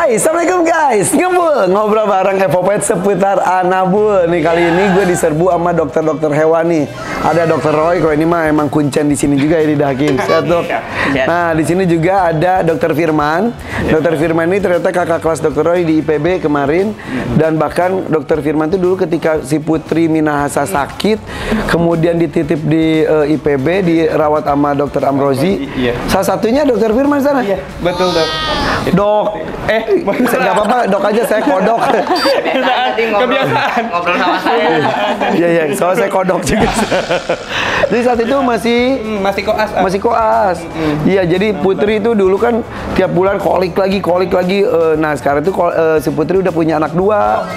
Hai, assalamualaikum guys. Ngebul ngobrol bareng Evopet seputar anabul. Nih kali ini gue diserbu sama dokter-dokter hewan nih. Ada Dokter Roy. Kalau ini mah emang kuncen di sini juga ya di Dakin. Sehat, Dok. Nah di sini juga ada Dokter Firman. Dokter Firman ini ternyata kakak kelas Dokter Roy di IPB kemarin. Dan bahkan Dokter Firman itu dulu ketika si Putri Minahasa sakit, kemudian dititip di IPB dirawat sama Dokter Amrozi. Salah satunya Dokter Firman sana. Iya, betul Dok. Dok, nggak apa-apa, Dok aja, saya kodok. Kebiasaan ngobrol sama saya. Iya, soalnya saya kodok juga. Jadi saat itu masih koas. Masih koas. Iya, jadi Putri itu dulu kan tiap bulan kolik lagi. Nah sekarang itu si Putri udah punya anak dua,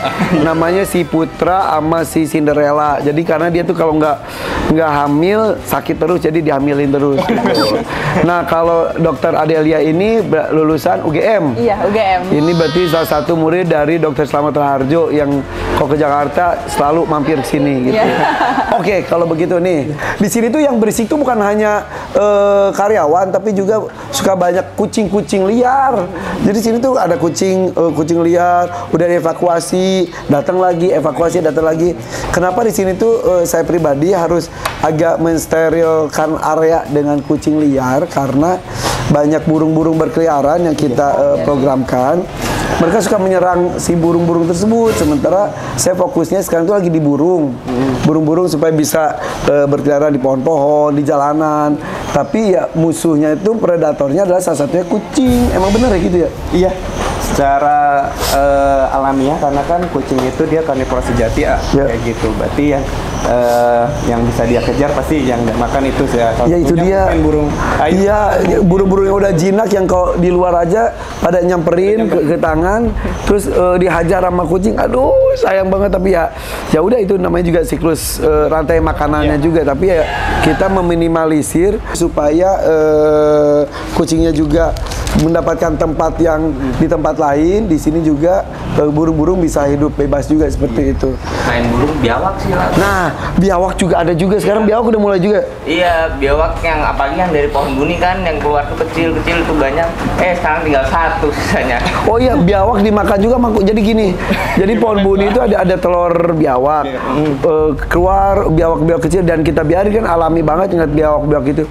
namanya si Putra sama si Cinderella. Jadi karena dia tuh kalau nggak hamil sakit terus, jadi dihamilin terus. Gitu. Nah kalau Dokter Adelia ini lulusan UGM. Iya, UGM. Ini berarti salah satu murid dari Dokter Slamet Raharjo yang kalau ke Jakarta selalu mampir ke sini gitu. Oke, kalau begitu nih. Di sini tuh yang berisik tuh bukan hanya karyawan tapi juga suka banyak kucing-kucing liar. Jadi sini tuh ada kucing liar, udah dievakuasi, datang lagi, evakuasi, datang lagi. Kenapa di sini tuh saya pribadi harus agak mensterilkan area dengan kucing liar karena banyak burung-burung berkeliaran yang kita programkan. Mereka suka menyerang si burung-burung tersebut. Sementara saya fokusnya sekarang itu lagi di burung-burung supaya bisa berkeliaran di pohon-pohon, di jalanan. Tapi ya musuhnya itu predatornya adalah salah satunya kucing. Emang bener ya gitu ya? Iya. Secara alamiah karena kan kucing itu dia karnivora sejati ya. Kayak gitu. Berarti yang bisa dia kejar pasti yang makan itu ya. Ya itu dia. Burung. Iya, burung-burung yang udah jinak yang kalau di luar aja pada nyamperin ke tangan, terus dihajar sama kucing. Aduh, sayang banget tapi ya udah itu namanya juga siklus rantai makanannya juga. Tapi ya kita meminimalisir supaya kucingnya juga mendapatkan tempat yang di tempat lain. Di sini juga burung-burung bisa hidup bebas juga seperti itu. Main burung biawak sih lah. Nah, biawak juga ada juga. Sekarang biawak udah mulai juga. Iya, biawak yang apalagi yang dari pohon buni kan yang keluar tuh kecil-kecil tuh banyak. Sekarang tinggal satu sisanya. Oh iya, biawak dimakan juga jadi gini. Jadi pohon buni itu ada telur biawak. Keluar biawak-biawak kecil dan kita biarin kan alami banget ingat biawak-biawak itu.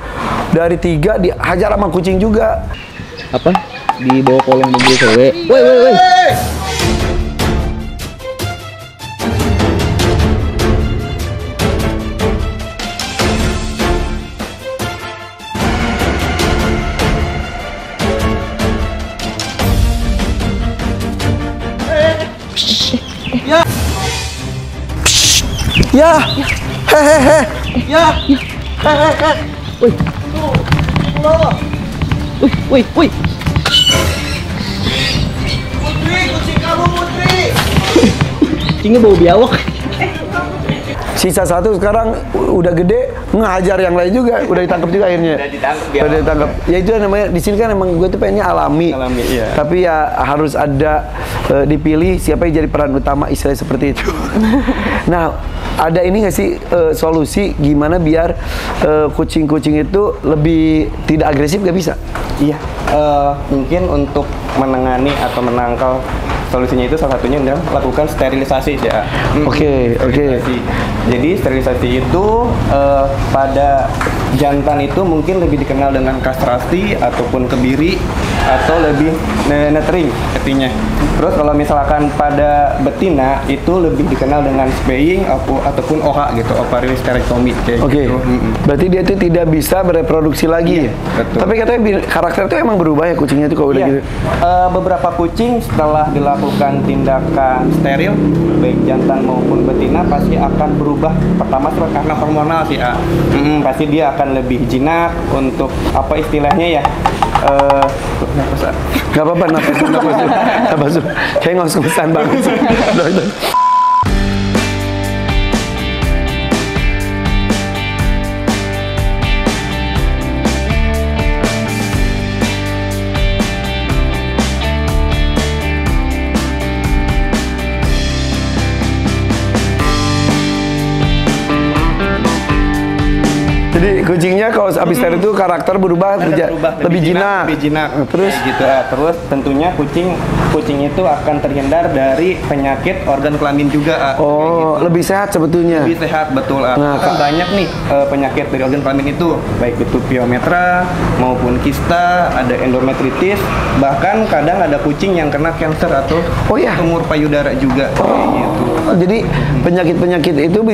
Dari 3 dihajar sama kucing juga. Apa? Di bawah kolong mobil cewek. Woi. Ya. Hehehe. Ya. Hehehe. Woi. Woi. Putri, kucing kamu Putri. Kucingnya bau biawak. Sisa satu sekarang udah gede ngehajar yang lain juga, udah ditangkap juga akhirnya. Udah ditangkap. Ya itu namanya di sini kan emang gue tuh pengennya alami. Iya. Tapi ya harus ada dipilih siapa yang jadi peran utama istilahnya seperti itu. Nah, ada ini nggak sih solusi gimana biar kucing-kucing itu lebih tidak agresif, nggak bisa? Iya. Mungkin untuk menangani atau menangkal solusinya itu salah satunya adalah lakukan sterilisasi ya. Oke. Jadi sterilisasi itu pada jantan itu mungkin lebih dikenal dengan kastrasi ataupun kebiri atau lebih neutering artinya. Terus kalau misalkan pada betina itu lebih dikenal dengan spaying ataupun OH gitu, ovarian hysterectomy kayak gitu. Berarti dia itu tidak bisa bereproduksi lagi. Iya, betul. Tapi katanya karakter itu emang berubah ya kucingnya itu kalau udah gitu. Beberapa kucing setelah dilakukan tindakan steril baik jantan maupun betina pasti akan berubah. Pertama karena hormonal sih, pasti dia akan lebih jinak untuk apa istilahnya ya. Gak apa-apa, nafas. Kayak ngos-ngosan banget. Jadi kucingnya kalau habis steril itu karakter berubah, lebih jinak. Terus gitu. Terus tentunya kucing itu akan terhindar dari penyakit organ kelamin juga. Oh, lebih sehat sebetulnya. Lebih sehat, betul. Nah, kan banyak nih penyakit dari organ kelamin itu, baik itu pyometra maupun kista, ada endometritis, bahkan kadang ada kucing yang kena kanker atau tumor payudara juga. Gitu. Jadi penyakit-penyakit itu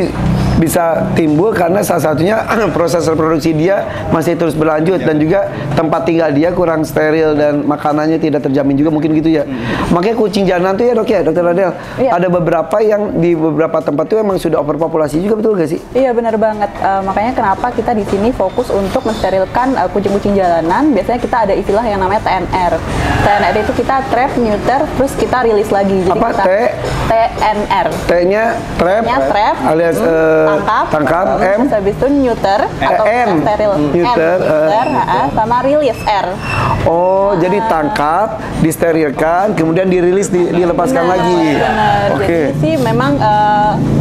bisa timbul karena salah satunya proses reproduksi dia masih terus berlanjut dan juga tempat tinggal dia kurang steril dan makanannya tidak terjamin juga mungkin gitu ya. Makanya kucing jalanan tuh ya dok ya, Dokter Adel, ada beberapa yang di beberapa tempat tuh emang sudah overpopulasi juga, betul gak sih? Iya benar banget. Makanya kenapa kita di sini fokus untuk mensterilkan kucing-kucing jalanan. Biasanya kita ada istilah yang namanya TNR. TNR itu kita trap, neuter, terus kita rilis lagi. Jadi apa? kita TNR. T-nya trap, alias tangkap, M, habis itu neuter atau steril, neuter, sama rilis R. Oh, jadi tangkap, disterilkan, kemudian dirilis, dilepaskan lagi. Jadi sih memang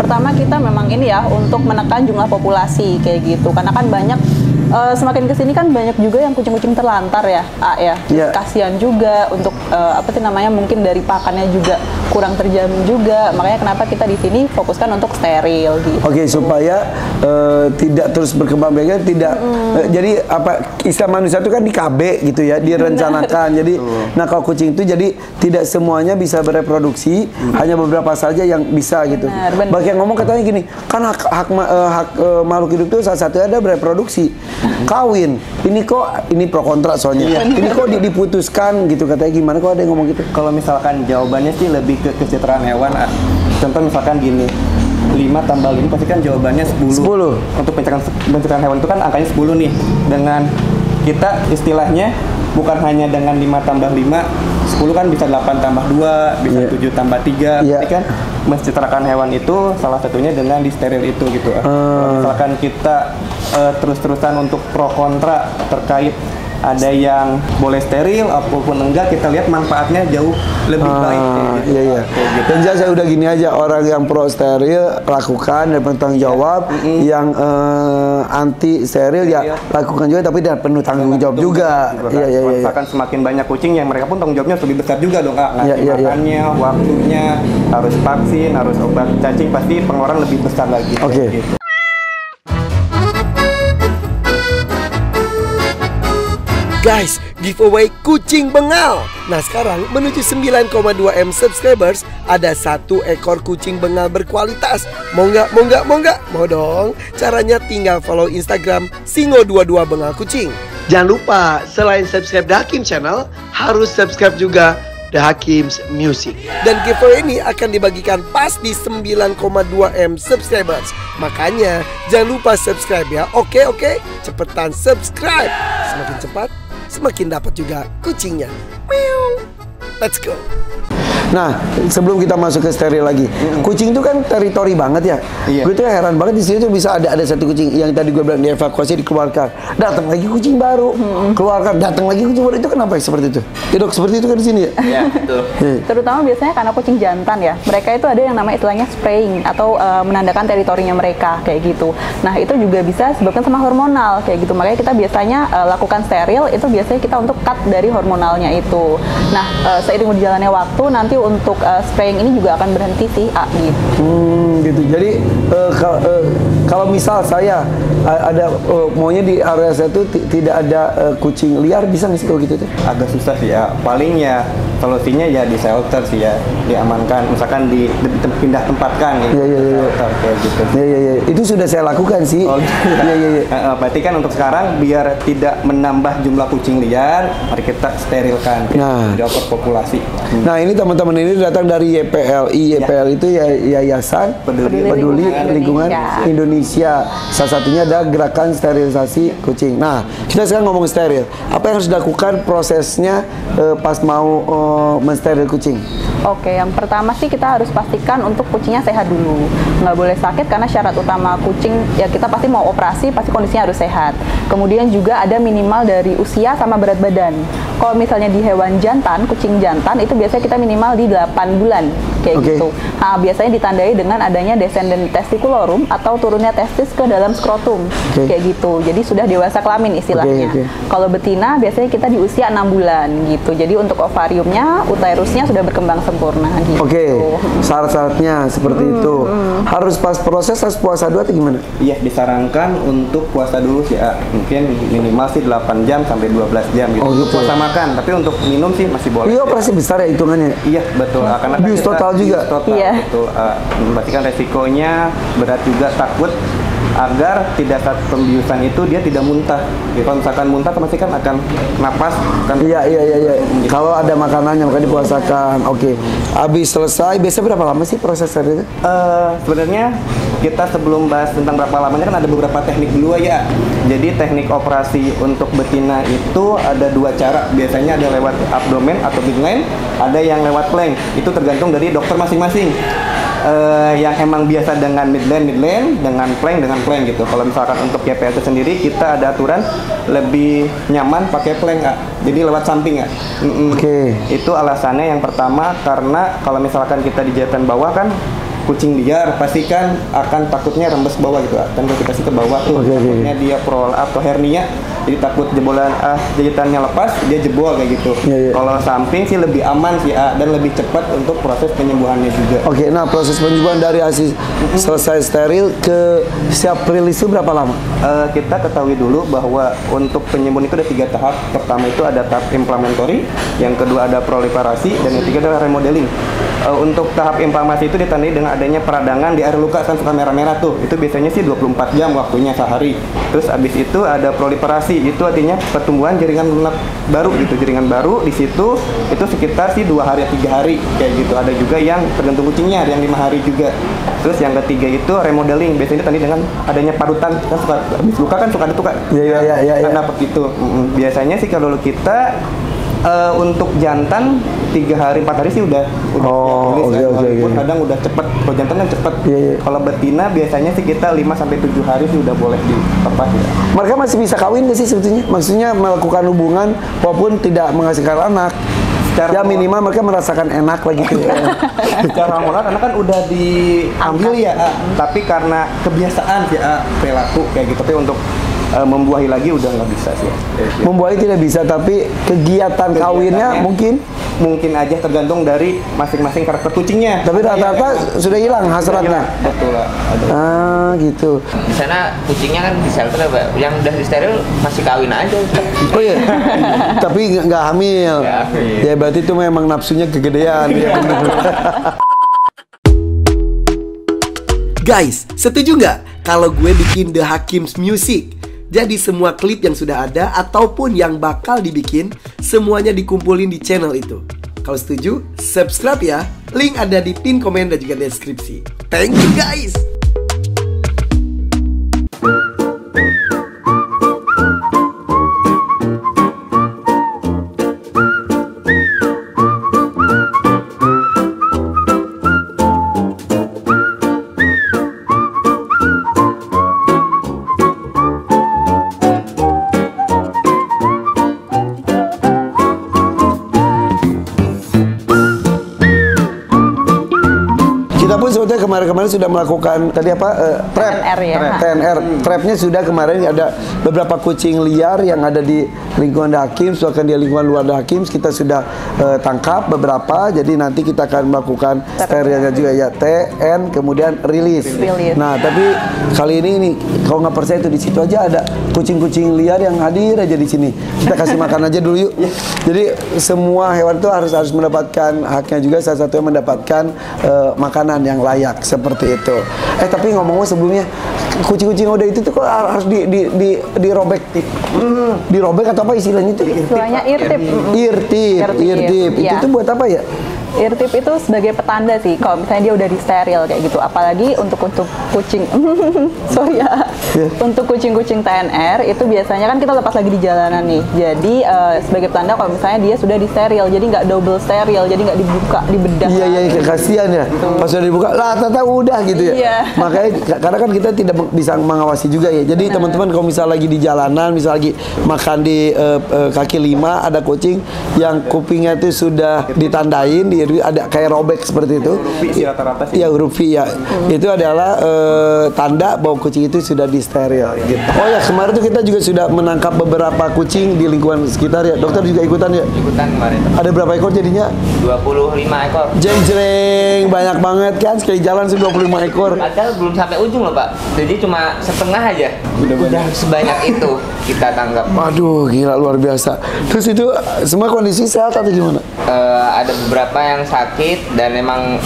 pertama kita memang ini ya untuk menekan jumlah populasi kayak gitu. Karena kan banyak semakin kesini kan banyak juga yang kucing-kucing terlantar ya, kasihan juga untuk apa sih namanya mungkin dari pakannya juga kurang terjamin juga. Makanya kenapa kita di sini fokuskan untuk steril gitu. Oke, supaya tidak terus berkembang biak, tidak jadi apa istilah manusia itu kan di KB gitu ya, direncanakan. Jadi nah kalau kucing itu jadi tidak semuanya bisa bereproduksi, hanya beberapa saja yang bisa gitu. Bagi yang ngomong katanya gini, kan hak makhluk hidup itu salah satunya ada bereproduksi. Kawin, ini pro kontra soalnya. Ini kok diputuskan gitu katanya, gimana kok ada yang ngomong gitu? Kalau misalkan jawabannya sih lebih ke kesejahteraan hewan. Contoh misalkan gini, 5 tambah 5 pasti kan jawabannya 10. Untuk pencernaan hewan itu kan angkanya 10 nih. Dengan kita istilahnya bukan hanya dengan 5 tambah 5, 10 kan bisa 8 tambah 2, bisa 7 tambah 3. Berarti kan mensejahterakan hewan itu salah satunya dengan disteril itu gitu. Misalkan kita terus-terusan untuk pro kontra terkait ada yang boleh steril apapun enggak, kita lihat manfaatnya jauh lebih baik gitu. Iya. Gitu. Dan saya udah gini aja, orang yang pro steril lakukan dan bertanggung jawab, yang anti steril ya lakukan juga tapi dengan penuh tanggung jawab juga. Iya. Misalkan semakin banyak kucing yang mereka pun tanggung jawabnya lebih besar juga dong, Kak. Ngasih makannya, waktunya, harus vaksin, harus obat cacing, pasti pengeluaran lebih besar lagi. Gitu. Guys, giveaway kucing bengal. Nah sekarang menuju 9,2 M subscribers, ada 1 ekor kucing bengal berkualitas. Mau nggak? Mau dong. Caranya tinggal follow Instagram Singo22 Bengal Kucing. Jangan lupa selain subscribe The Hakim Channel, harus subscribe juga The Hakim's Music. Dan giveaway ini akan dibagikan pas di 9,2 M subscribers. Makanya jangan lupa subscribe ya. Oke, cepetan subscribe. Semakin cepat semakin dapat juga kucingnya. Let's go. Nah, sebelum kita masuk ke steril lagi, kucing itu kan teritori banget ya. Gue tuh heran banget di sini tuh bisa ada satu kucing yang tadi gue bilang dievakuasi, dikeluarkan, datang lagi kucing baru, keluarkan, datang lagi kucing baru. Itu kenapa seperti itu? Ya dok, seperti itu kan di sini ya? Iya, betul. Terutama biasanya karena kucing jantan ya, mereka itu ada yang namanya istilahnya spraying atau menandakan teritorinya mereka kayak gitu. Nah itu juga bisa disebabkan sama hormonal kayak gitu. Makanya kita biasanya lakukan steril itu biasanya kita untuk cut dari hormonalnya itu. Nah seiring berjalannya waktu nanti untuk spraying ini juga akan berhenti sih, gitu. Gitu. Jadi kalau misal saya ada maunya di area saya itu tidak ada kucing liar, bisa nggak sih kalau gitu tuh? Agak susah sih ya. Paling ya solusinya ya di shelter sih ya, diamankan. Misalkan dipindah tempatkan ya. Shelter kayak gitu. Iya. Itu sudah saya lakukan sih. Iya. Berarti kan untuk sekarang biar tidak menambah jumlah kucing liar, mari kita sterilkan. Jadi overpopulasi. Nah ini teman-teman ini datang dari YPLI. YPL itu Yayasan Peduli Lingkungan Indonesia. Salah satunya ada gerakan sterilisasi kucing. Nah, kita sekarang ngomong steril. Apa yang harus dilakukan prosesnya pas mau mensteril kucing? Oke, yang pertama sih kita harus pastikan untuk kucingnya sehat dulu. Nggak boleh sakit karena syarat utama kucing ya kita pasti mau operasi, pasti kondisinya harus sehat. Kemudian juga ada minimal dari usia sama berat badan. Kalau misalnya di hewan jantan, kucing jantan itu biasanya kita minimal di 8 bulan kayak gitu. Nah, biasanya ditandai dengan adanya descendant testiculorum atau turunnya testis ke dalam skrotum kayak gitu. Jadi sudah dewasa kelamin istilahnya. Kalau betina biasanya kita di usia 6 bulan gitu. Jadi untuk ovariumnya, uterusnya sudah berkembang sempurna gitu. Syarat-syaratnya seperti itu. Harus pas proses harus puasa 2 atau gimana? Iya, disarankan untuk puasa dulu sih, mungkin minimal sih 8 jam sampai 12 jam gitu. Puasa makan, tapi untuk minum sih masih boleh. Iya, operasi besar ya hitungannya. Iya, betul. Karena bius total juga. Total, betul. Berarti kan resikonya berat juga, takut agar tidak saat pembiusan itu dia tidak muntah. Kalau misalkan muntah, pasti kan akan napas. Iya. Kalau ada makanannya maka dipuasakan. Habis selesai, biasanya berapa lama sih proses itu? Sebenarnya kita sebelum bahas tentang berapa lamanya kan ada beberapa teknik dulu ya. Jadi teknik operasi untuk betina itu ada 2 cara. Biasanya ada lewat abdomen atau midline, ada yang lewat plank. Itu tergantung dari dokter masing-masing. Yang emang biasa dengan midline, dengan plank gitu. Kalau misalkan untuk YPS sendiri kita ada aturan lebih nyaman pakai plank, jadi lewat samping. Itu alasannya yang pertama karena kalau misalkan kita di jahitan bawah kan kucing liar pasti kan akan takutnya rembes bawah gitu kan, kalau kita sih ke bawah tuh takutnya dia prolapse atau hernia, jadi takut jebolan jahitannya lepas dia jebol kayak gitu. Kalau samping sih lebih aman sih dan lebih cepat untuk proses penyembuhannya juga. Nah proses penyembuhan dari hasil selesai steril ke siap rilis itu berapa lama? Kita ketahui dulu bahwa untuk penyembuhan itu ada 3 tahap. Pertama itu ada tahap inflammatory, yang kedua ada proliferasi, dan yang ketiga adalah remodeling. Untuk tahap inflamasi itu ditandai dengan adanya peradangan di area luka, kan suka merah-merah tuh. Itu biasanya sih 24 jam waktunya sehari. Terus abis itu ada proliferasi, itu artinya pertumbuhan jaringan lunak baru gitu, jaringan baru di situ itu sekitar sih 2 hari atau 3 hari kayak gitu. Ada juga yang tergantung kucingnya, ada yang 5 hari juga. Terus yang ketiga itu remodeling, biasanya ditandai dengan adanya parutan, kan suka abis luka kan suka ada tuh Kak. Karena begitu. Biasanya sih kalau kita untuk jantan 3 hari 4 hari sih udah kadang udah cepet. Kalau jantan kan cepet. Kalau betina biasanya sih kita 5 sampai 7 hari sih udah boleh dilepas ya. Mereka masih bisa kawin nggak sih sebetulnya? Maksudnya melakukan hubungan walaupun tidak menghasilkan anak. Ya minimal mereka merasakan enak lagi gitu. Secara hormonal karena kan udah diambil ya, tapi karena kebiasaan ya perilaku kayak gitu. Tapi untuk membuahi lagi udah nggak bisa sih. Membuahi tidak bisa, tapi kegiatan kawinnya mungkin aja tergantung dari masing-masing karakter kucingnya. Tapi rata-rata sudah hilang hasratnya. Betul lah. Gitu. Di sana kucingnya kan di shelter yang udah disteril masih kawin aja. Oh iya. Tapi nggak hamil. Ya berarti itu memang nafsunya kegedean. Guys, setuju nggak kalau gue bikin The Hakims Music? Jadi semua klip yang sudah ada ataupun yang bakal dibikin, semuanya dikumpulin di channel itu. Kalau setuju, subscribe ya. Link ada di pin komen dan juga deskripsi. Thank you guys! Kita pun sebetulnya kemarin-kemarin sudah melakukan tadi apa trap, TNR. Trapnya sudah kemarin ada beberapa kucing liar yang ada di lingkungan The Hakims, bahkan di lingkungan luar The Hakims kita sudah tangkap beberapa. Jadi nanti kita akan melakukan sterilnya juga ya, TN kemudian rilis. Nah tapi kali ini kalau nggak percaya itu di situ aja ada kucing-kucing liar yang hadir aja di sini. Kita kasih makan aja dulu yuk. Jadi semua hewan itu harus mendapatkan haknya juga, salah satunya mendapatkan makanan yang layak seperti itu. Tapi ngomong-ngomong sebelumnya, kucing-kucing udah itu tuh kok harus dirobek, dirobek atau apa istilahnya itu? Istilahnya irtip. Irtip. Itu tuh buat apa ya? Ear tip itu sebagai petanda sih kalau misalnya dia udah disteril kayak gitu. Apalagi untuk kucing sorry ya. Untuk kucing-kucing TNR itu biasanya kan kita lepas lagi di jalanan nih. Jadi sebagai petanda kalau misalnya dia sudah disteril, jadi nggak double steril, jadi nggak dibuka, dibedah. Iya, kasihan ya. Pas udah dibuka, lah tata udah gitu ya. Iya. Makanya karena kan kita tidak bisa mengawasi juga ya. Jadi teman-teman kalau misal lagi di jalanan, misal lagi makan di kaki lima, ada kucing yang kupingnya itu sudah ditandain, ada kayak robek seperti itu. Huruf V sih rata-rata sih. Iya, huruf V ya. Itu adalah tanda bahwa kucing itu sudah disteril gitu. Oh ya, kemarin tuh kita juga sudah menangkap beberapa kucing di lingkungan sekitar ya. Dokter juga ikutan ya? Ikutan kemarin. Ada berapa ekor jadinya? 25 ekor. Jeng-jeng, banyak banget kan, sekali jalan sih 25 ekor. Padahal belum sampai ujung loh Pak. Jadi cuma setengah aja. Udah sebanyak itu kita tangkap. Waduh, gila luar biasa. Terus itu semua kondisi sehat atau gimana? Ada beberapa yang sakit dan emang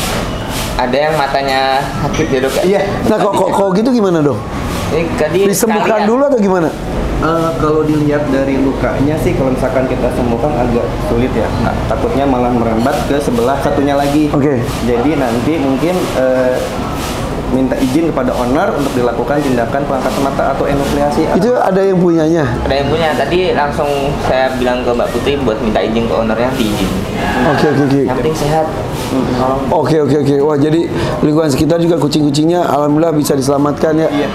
ada yang matanya sakit ya dok. Iya. Nah kok gitu gimana dong? Ini tadi Disembuhkan sekalian. dulu atau gimana? Kalau dilihat dari lukanya sih, kalau misalkan kita sembuhkan agak sulit ya. Nah, takutnya malah merambat ke sebelah satunya lagi. Oke. Jadi nanti mungkin minta izin kepada owner untuk dilakukan tindakan pengangkatan mata atau enukleasi. Itu ada yang punyanya? Ada yang punya. Tadi langsung saya bilang ke Mbak Putri buat minta izin ke ownernya, diizin. Oke. Yang penting sehat. Oke. Wah, jadi lingkungan sekitar juga kucing-kucingnya alhamdulillah bisa diselamatkan ya. Iya.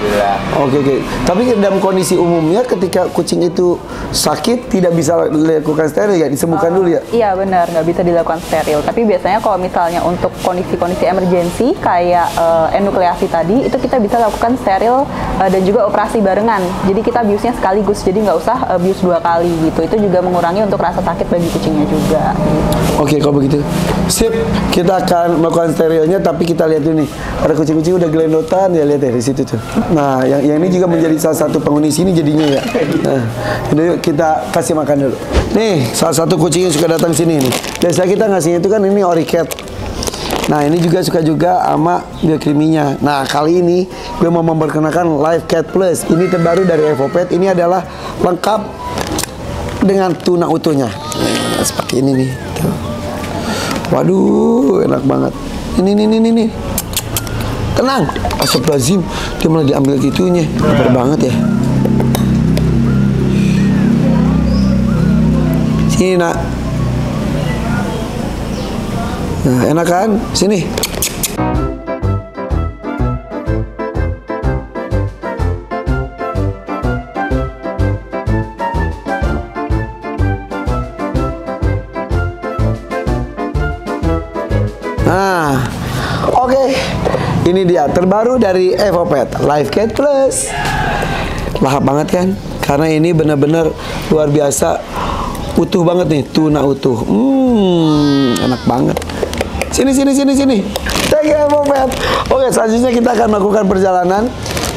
Oke. Tapi dalam kondisi umumnya ketika kucing itu sakit tidak bisa dilakukan steril ya, disembuhkan dulu ya. Iya benar, nggak bisa dilakukan steril. Tapi biasanya kalau misalnya untuk kondisi-kondisi emergensi kayak enukleasi tadi, itu kita bisa lakukan steril dan juga operasi barengan. Jadi kita biusnya sekaligus, jadi nggak usah bius 2 kali gitu. Itu juga mengurangi untuk rasa sakit bagi kucingnya juga. Oke, kalau begitu sip, kita akan melakukan sterilnya. Tapi kita lihat dulu nih, ada kucing-kucing udah gelendotan ya, lihat ya di situ tuh. Nah, yang ini juga menjadi salah satu penghuni sini jadinya ya. Nah, jadi kita kasih makan dulu. Nih, salah satu kucing yang suka datang sini nih. Biasa kita ngasihnya itu kan ini Oricat. Nah, ini juga suka juga sama biokriminya. Nah, kali ini gue mau memperkenalkan Live Cat Plus. Ini terbaru dari Evopet. Ini adalah lengkap dengan tuna utuhnya. Nah, seperti ini nih. Tuh. Waduh, enak banget. Ini. Tenang. Astagfirullahaladzim, dia malah diambil gitunya. Lebar banget ya. Sini, nak. Nah, enak kan? Sini. Nah, oke. Ini dia terbaru dari Evopet Live Cat Plus. Lahap banget kan? Karena ini benar-benar luar biasa. Utuh banget nih, tuna utuh. Enak banget. Sini. Thank you, Evopet. Oke, selanjutnya kita akan melakukan perjalanan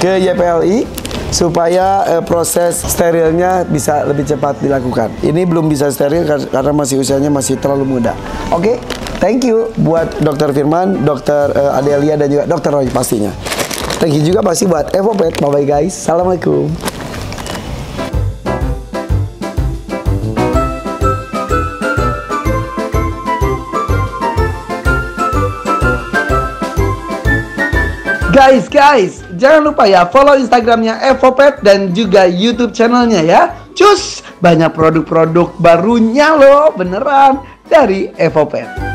ke YPLI supaya proses sterilnya bisa lebih cepat dilakukan. Ini belum bisa steril karena masih usianya masih terlalu muda. Oke, thank you buat Dr. Firman, Dr. Adelia dan juga Dr. Roy pastinya. Thank you juga pasti buat Evopet. Bye-bye guys. Assalamualaikum. Guys, jangan lupa ya follow Instagramnya Evopet dan juga YouTube channelnya ya. Cus, banyak produk-produk barunya loh, beneran dari Evopet.